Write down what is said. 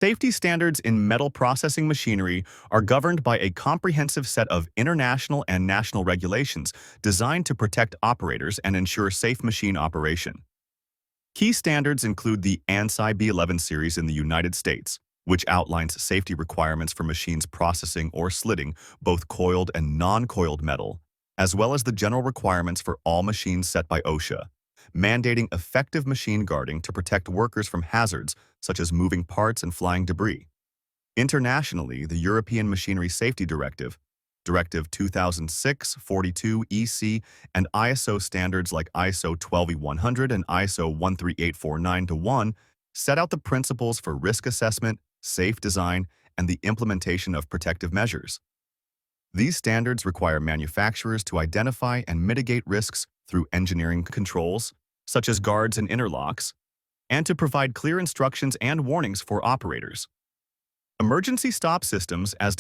Safety standards in metal processing machinery are governed by a comprehensive set of international and national regulations designed to protect operators and ensure safe machine operation. Key standards include the ANSI B11 series in the United States, which outlines safety requirements for machines processing or slitting both coiled and non-coiled metal, as well as the general requirements for all machines set by OSHA, mandating effective machine guarding to protect workers from hazards such as moving parts and flying debris. Internationally, the European Machinery Safety Directive, Directive 2006-42-EC, and ISO standards like ISO 12100 and ISO 13849-1 set out the principles for risk assessment, safe design, and the implementation of protective measures. These standards require manufacturers to identify and mitigate risks through engineering controls, such as guards and interlocks, and to provide clear instructions and warnings for operators. Emergency stop systems, as